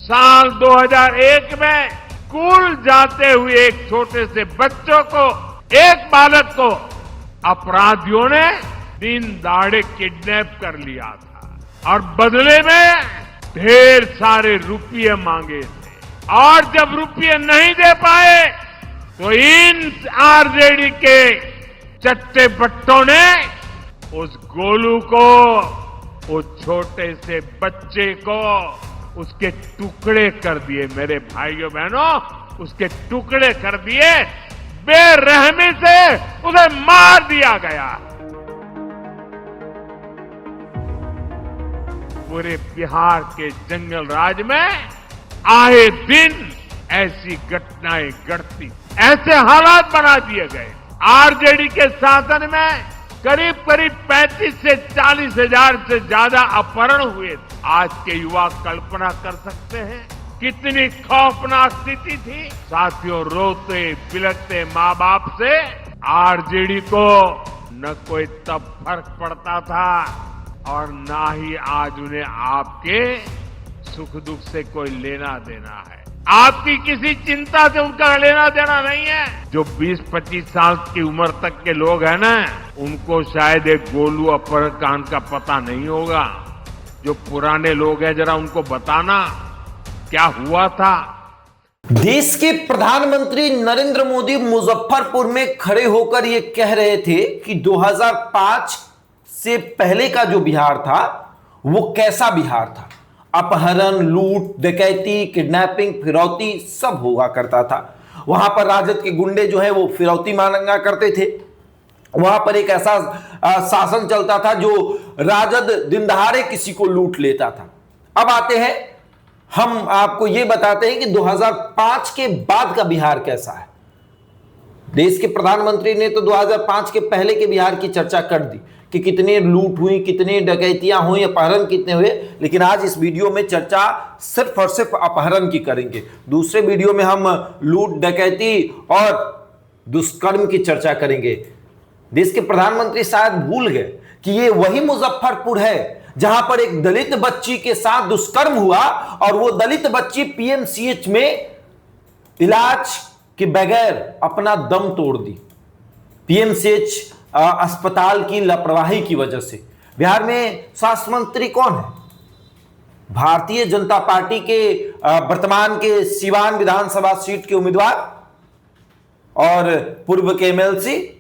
साल 2001 में स्कूल जाते हुए एक छोटे से बच्चों को, एक बालक को अपराधियों ने दिन दहाड़े किडनैप कर लिया था और बदले में ढेर सारे रुपये मांगे थे। और जब रुपये नहीं दे पाए तो इन आरजेडी के चट्टे बट्टों ने उस गोलू को, उस छोटे से बच्चे को उसके टुकड़े कर दिए। मेरे भाइयों बहनों, उसके टुकड़े कर दिए, बेरहमी से उसे मार दिया गया। पूरे बिहार के जंगल राज में आए दिन ऐसी घटनाएं घटती, ऐसे हालात बना दिए गए। आरजेडी के शासन में करीब करीब 35 से 40 हजार से ज्यादा अपहरण हुए। आज के युवा कल्पना कर सकते हैं कितनी खौफनाक स्थिति थी। साथियों, रोते बिलखते माँ बाप से आरजेडी को न कोई तब फर्क पड़ता था और ना ही आज उन्हें आपके सुख दुख से कोई लेना देना है। आपकी किसी चिंता से उनका लेना देना नहीं है। जो 20-25 साल की उम्र तक के लोग हैं ना, उनको शायद एक गोलू अपहरण कांड का पता नहीं होगा। जो पुराने लोग हैं, जरा उनको बताना क्या हुआ था। देश के प्रधानमंत्री नरेंद्र मोदी मुजफ्फरपुर में खड़े होकर यह कह रहे थे कि 2005 से पहले का जो बिहार था वो कैसा बिहार था। अपहरण, लूट, डकैती, किडनैपिंग, फिरौती सब हुआ करता था। वहां पर राजद के गुंडे जो है वो फिरौती मांगा करते थे। वहां पर एक ऐसा शासन चलता था जो राजद दिन दहाड़े किसी को लूट लेता था। अब आते हैं, हम आपको यह बताते हैं कि 2005 के बाद का बिहार कैसा है। देश के प्रधानमंत्री ने तो 2005 के पहले के बिहार की चर्चा कर दी कि कितने लूट हुई, कितने डकैतियां हुई, अपहरण कितने हुए। लेकिन आज इस वीडियो में चर्चा सिर्फ और सिर्फ अपहरण की करेंगे। दूसरे वीडियो में हम लूट, डकैती और दुष्कर्म की चर्चा करेंगे। देश के प्रधानमंत्री शायद भूल गए कि ये वही मुजफ्फरपुर है जहां पर एक दलित बच्ची के साथ दुष्कर्म हुआ और वो दलित बच्ची पीएमसीएच में इलाज के बगैर अपना दम तोड़ दी। पीएमसीएच अस्पताल की लापरवाही की वजह से। बिहार में स्वास्थ्य मंत्री कौन है? भारतीय जनता पार्टी के वर्तमान के सीवान विधानसभा सीट के उम्मीदवार और पूर्व के एमएलसी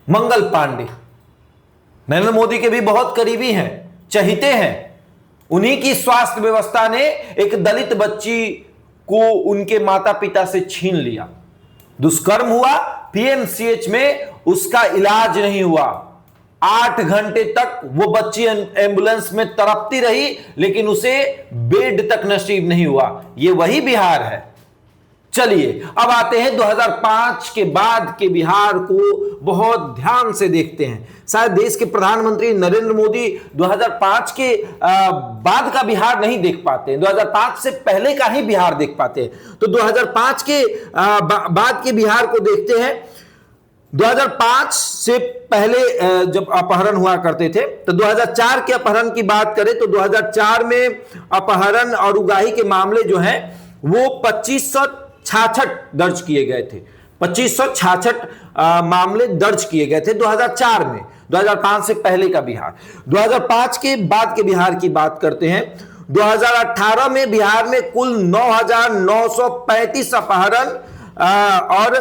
मंगल पांडे। नरेंद्र मोदी के भी बहुत करीबी हैं, चहेते हैं। उन्हीं की स्वास्थ्य व्यवस्था ने एक दलित बच्ची को उनके माता पिता से छीन लिया। दुष्कर्म हुआ, पीएमसीएच में उसका इलाज नहीं हुआ। 8 घंटे तक वो बच्ची एम्बुलेंस में तड़पती रही, लेकिन उसे बेड तक नसीब नहीं हुआ। ये वही बिहार है। चलिए अब आते हैं 2005 के बाद के बिहार को बहुत ध्यान से देखते हैं। शायद देश के प्रधानमंत्री नरेंद्र मोदी 2005 के बाद का बिहार नहीं देख पाते, 2005 से पहले का ही बिहार देख पाते हैं। तो 2005 के बाद के बिहार को देखते हैं। 2005 से पहले जब अपहरण हुआ करते थे, तो 2004 के अपहरण की बात करें तो 2004 में अपहरण और उगाही के मामले जो हैं वो 2566 दर्ज किए गए थे। 2566 मामले दर्ज किए गए थे 2004 में। 2005 से पहले का बिहार। 2005 के बाद के बिहार की बात करते हैं। 2018 में बिहार में कुल 9,935 अपहरण और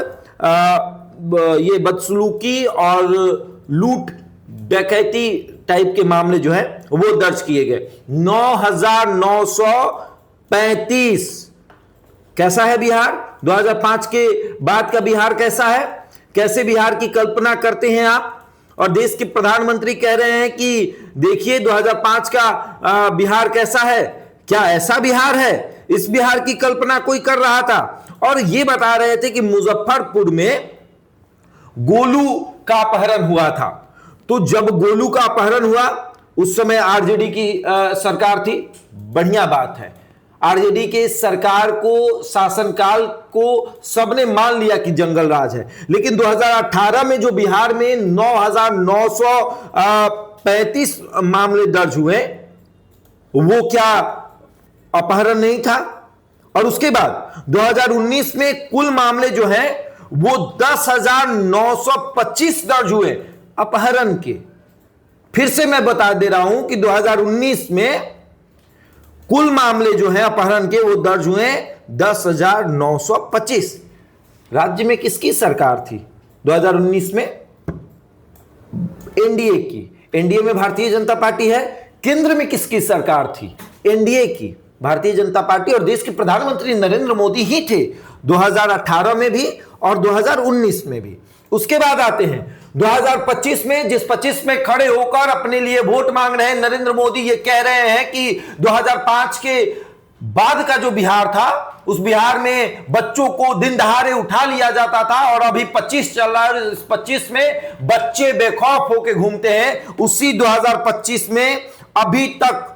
ये बदसलूकी और लूट डकैती टाइप के मामले जो है वो दर्ज किए गए। 9,935। कैसा है बिहार? 2005 के बाद का बिहार कैसा है? कैसे बिहार की कल्पना करते हैं आप? और देश के प्रधानमंत्री कह रहे हैं कि देखिए 2005 का बिहार कैसा है। क्या ऐसा बिहार है? इस बिहार की कल्पना कोई कर रहा था। और ये बता रहे थे कि मुजफ्फरपुर में गोलू का अपहरण हुआ था। तो जब गोलू का अपहरण हुआ उस समय आरजेडी की सरकार थी। बढ़िया बात है, आरजेडी के सरकार को, शासनकाल को सबने मान लिया कि जंगल राज है। लेकिन 2018 में जो बिहार में 9,935 मामले दर्ज हुए, वो क्या अपहरण नहीं था। और उसके बाद 2019 में कुल मामले जो हैं वो 10,925 दर्ज हुए अपहरण के। फिर से मैं बता दे रहा हूं कि 2019 में कुल मामले जो हैं अपहरण के वो दर्ज हुए 10,925। राज्य में किसकी सरकार थी 2019 में? एनडीए की। एनडीए में भारतीय जनता पार्टी है। केंद्र में किसकी सरकार थी? एनडीए की, भारतीय जनता पार्टी। और देश के प्रधानमंत्री नरेंद्र मोदी ही थे 2018 में भी और 2019 में भी। उसके बाद आते हैं 2025 में, जिस 25 में खड़े होकर अपने लिए वोट मांग रहे हैं नरेंद्र मोदी। ये कह रहे हैं कि 2005 के बाद का जो बिहार था उस बिहार में बच्चों को दिन दहाड़े उठा लिया जाता था और अभी 25 चल रहा है। इस 25 में बच्चे बेखौफ होकर घूमते हैं। उसी 2025 में अभी तक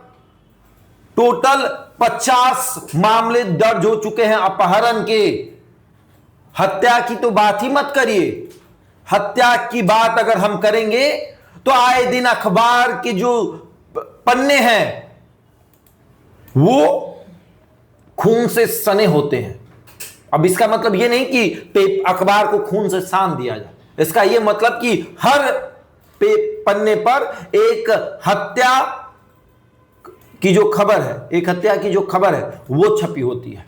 टोटल 50 मामले दर्ज हो चुके हैं अपहरण के। हत्या की तो बात ही मत करिए। हत्या की बात अगर हम करेंगे तो आए दिन अखबार के जो पन्ने हैं वो खून से सने होते हैं। अब इसका मतलब यह नहीं कि अखबार को खून से सान दिया जाए। इसका यह मतलब कि हर पन्ने पर एक हत्या की जो खबर है, एक हत्या की जो खबर है वो छपी होती है।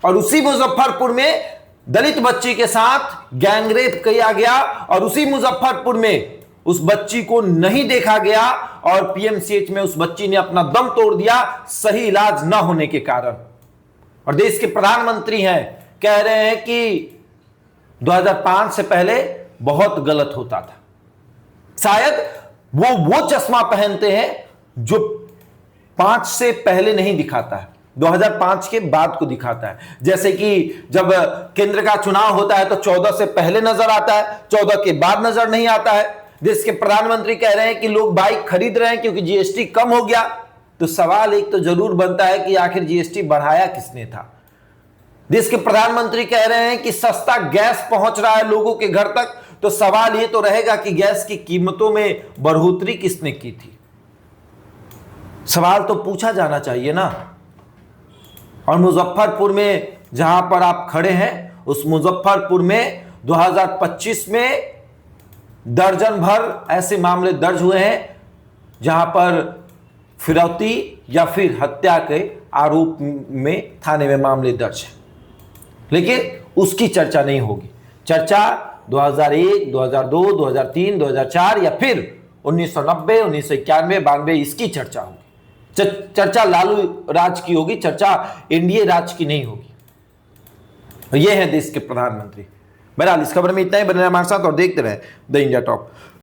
और उसी मुजफ्फरपुर में दलित बच्ची के साथ गैंगरेप किया गया और उसी मुजफ्फरपुर में उस बच्ची को नहीं देखा गया और पीएमसीएच में उस बच्ची ने अपना दम तोड़ दिया सही इलाज न होने के कारण। और देश के प्रधानमंत्री हैं, कह रहे हैं कि 2005 से पहले बहुत गलत होता था। शायद वो चश्मा पहनते हैं जो 5 से पहले नहीं दिखाता है, 2005 के बाद को दिखाता है। जैसे कि जब केंद्र का चुनाव होता है तो 14 से पहले नजर आता है, 14 के बाद नजर नहीं आता है। देश के प्रधानमंत्री कह रहे हैं कि लोग बाइक खरीद रहे हैं क्योंकि जीएसटी कम हो गया। तो सवाल एक तो जरूर बनता है कि आखिर जीएसटी बढ़ाया किसने था। देश के प्रधानमंत्री कह रहे हैं कि सस्ता गैस पहुंच रहा है लोगों के घर तक। तो सवाल यह तो रहेगा कि गैस की कीमतों में बढ़ोतरी किसने की थी? सवाल तो पूछा जाना चाहिए ना। और मुजफ्फरपुर में जहां पर आप खड़े हैं उस मुजफ्फरपुर में 2025 में दर्जन भर ऐसे मामले दर्ज हुए हैं जहां पर फिरौती या फिर हत्या के आरोप में थाने में मामले दर्ज हैं। लेकिन उसकी चर्चा नहीं होगी। चर्चा 2001, 2002, 2003, 2004 या फिर 1990, 1991, 92 इसकी चर्चा होगी। चर्चा लालू राज की होगी, चर्चा एनडीए राज की नहीं होगी। यह है देश के प्रधानमंत्री। बहरहाल इस खबर में इतना ही। बने रहे हमारे साथ और देखते रहे द इंडिया टॉप।